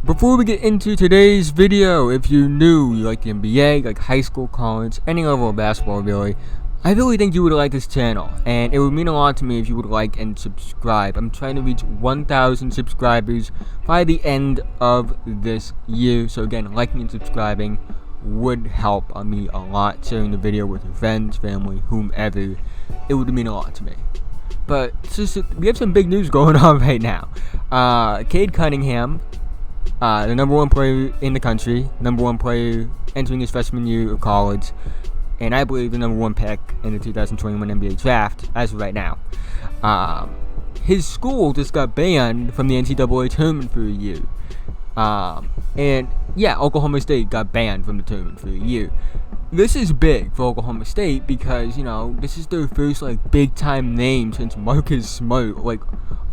Before we get into today's video, if you're new, you like the NBA, like high school, college, any level of basketball really, I really think you would like this channel, and it would mean a lot to me if you would like and subscribe. I'm trying to reach 1,000 subscribers by the end of this year, so again, liking and subscribing would help me a lot. Sharing the video with your friends, family, whomever, it would mean a lot to me. But we have some big news going on right now. Cade Cunningham, the number one player in the country, number one player entering his freshman year of college, and I believe the number one pick in the 2021 NBA draft as of right now. His school just got banned from the NCAA tournament for a year. And yeah, Oklahoma State got banned from the tournament for a year. This is big for Oklahoma State because, you know, this is their first big time name since Marcus Smart,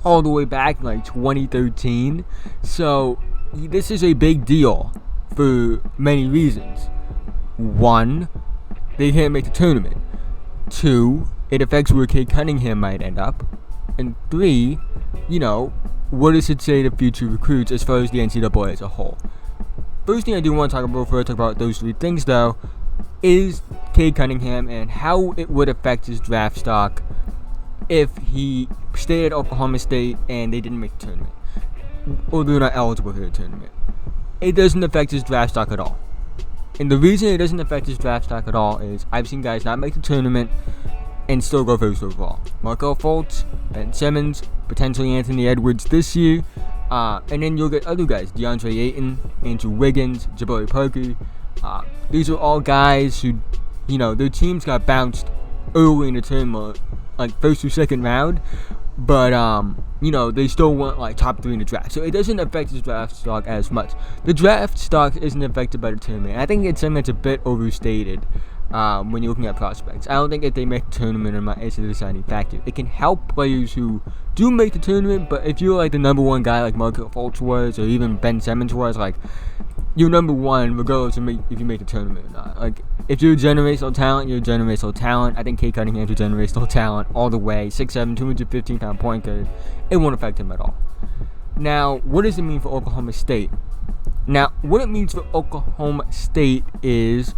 all the way back in 2013. So this is a big deal for many reasons. One, they can't make the tournament. Two, it affects where Cade Cunningham might end up. And three, what does it say to future recruits as far as the NCAA as a whole? First thing I do want to talk about before I talk about those three things, though, is Cade Cunningham and how it would affect his draft stock if he stayed at Oklahoma State and they didn't make the tournament, or they're not eligible for the tournament. It doesn't affect his draft stock at all. And the reason it doesn't affect his draft stock at all is I've seen guys not make the tournament and still go first overall. Markelle Fultz, Ben Simmons, potentially Anthony Edwards this year. And then you'll get other guys, DeAndre Ayton, Andrew Wiggins, Jabari Parker. These are all guys who, their teams got bounced early in the tournament, first or second round. But, they still went top 3 in the draft. So it doesn't affect his draft stock as much. The draft stock isn't affected by the tournament. I think it's something that's a bit overstated when you're looking at prospects. I don't think if they make the tournament or not, it's a deciding factor. It can help players who do make the tournament, but if you're the number one guy like Markelle Fultz was, or even Ben Simmons was, you're number one regardless of if you make the tournament or not. If you're a generational talent, you're a generational talent. I think Cade Cunningham's a generational talent all the way. 6'7", 215-pound point guard. It won't affect him at all. Now, what does it mean for Oklahoma State? Now, what it means for Oklahoma State is,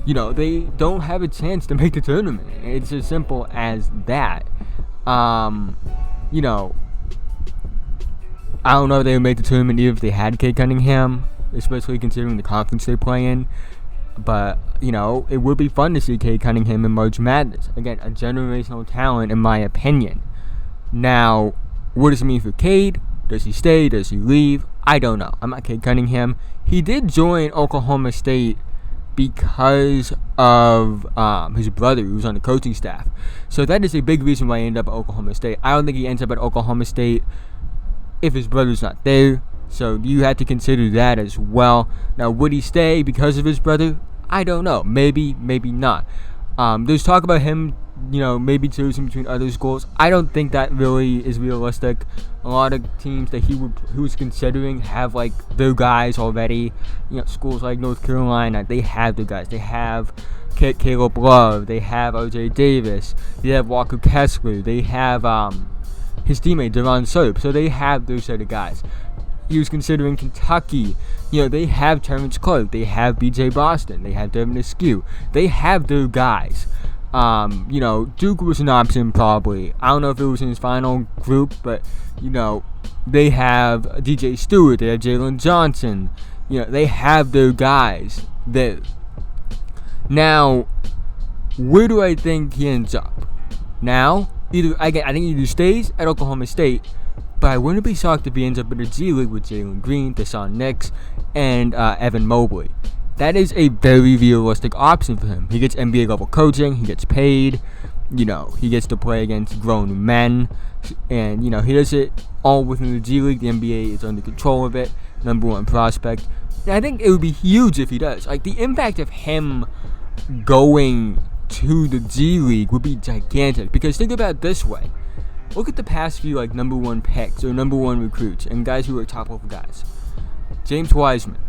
they don't have a chance to make the tournament. It's as simple as that. I don't know if they would make the tournament even if they had Cade Cunningham, especially considering the conference they play in. But, it would be fun to see Cade Cunningham in March Madness. Again, a generational talent in my opinion. Now, what does it mean for Cade? Does he stay? Does he leave? I don't know. I'm not Cade Cunningham. He did join Oklahoma State because of his brother who was on the coaching staff. So that is a big reason why he ended up at Oklahoma State. I don't think he ends up at Oklahoma State if his brother's not there. So you have to consider that as well. Now, would he stay because of his brother? I don't know. Maybe, maybe not. There's talk about him, maybe choosing between other schools. I don't think that really is realistic. A lot of teams that he was considering have their guys already. Schools like North Carolina, they have their guys. They have Caleb Love. They have R.J. Davis. They have Walker Kessler. They have his teammate Devon Soap. So they have those set of guys. He was considering Kentucky. They have Terrence Clark. They have B.J. Boston. They have Devin Askew. They have their guys. Duke was an option probably. I don't know if it was in his final group, but, they have DJ Stewart. They have Jalen Johnson. They have their guys there. Now, where do I think he ends up? Now, I think he either stays at Oklahoma State, but I wouldn't be shocked if he ends up in the G League with Jalen Green, Deshaun Nix, and Evan Mobley. That is a very realistic option for him. He gets NBA level coaching, he gets paid, he gets to play against grown men, and, he does it all within the G League. The NBA is under control of it, number one prospect. And I think it would be huge if he does. The impact of him going to the G League would be gigantic, because think about it this way. Look at the past few number one picks or number one recruits and guys who are top level guys. James Wiseman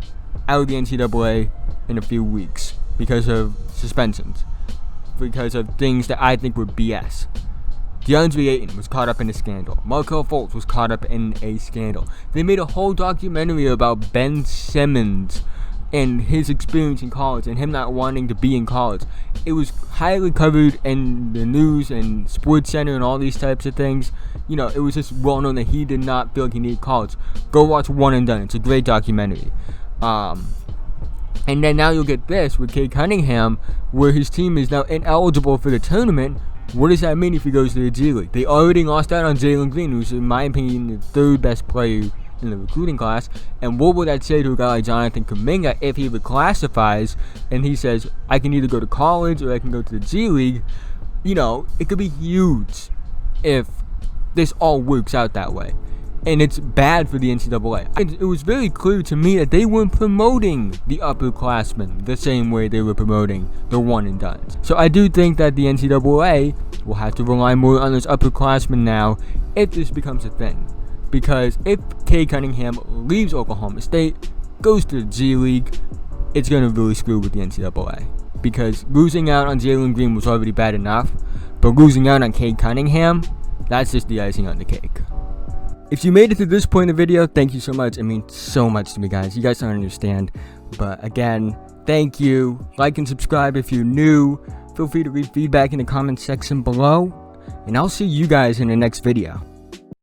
out of the NCAA in a few weeks because of suspensions, because of things that I think were BS. DeAndre Ayton was caught up in a scandal. Markelle Fultz was caught up in a scandal. They made a whole documentary about Ben Simmons and his experience in college and him not wanting to be in college. It was highly covered in the news and Sports Center and all these types of things. You know, it was just well known that he did not feel like he needed college. Go watch One and Done. It's a great documentary. And then now you'll get this with Cade Cunningham, where his team is now ineligible for the tournament. What does that mean if he goes to the G League? They already lost out on Jalen Green, who's in my opinion the third best player in the recruiting class. And what would that say to a guy like Jonathan Kuminga if he reclassifies and he says, I can either go to college or I can go to the G League? You know, it could be huge if this all works out that way. And it's bad for the NCAA. It was very clear to me that they weren't promoting the upperclassmen the same way they were promoting the one and dones. So I do think that the NCAA will have to rely more on those upperclassmen now if this becomes a thing. Because if Cade Cunningham leaves Oklahoma State, goes to the G League, it's going to really screw with the NCAA. Because losing out on Jalen Green was already bad enough, but losing out on Cade Cunningham, that's just the icing on the cake. If you made it to this point in the video, thank you so much. It means so much to me, guys. You guys don't understand. But again, thank you. Like and subscribe if you're new. Feel free to leave feedback in the comment section below. And I'll see you guys in the next video.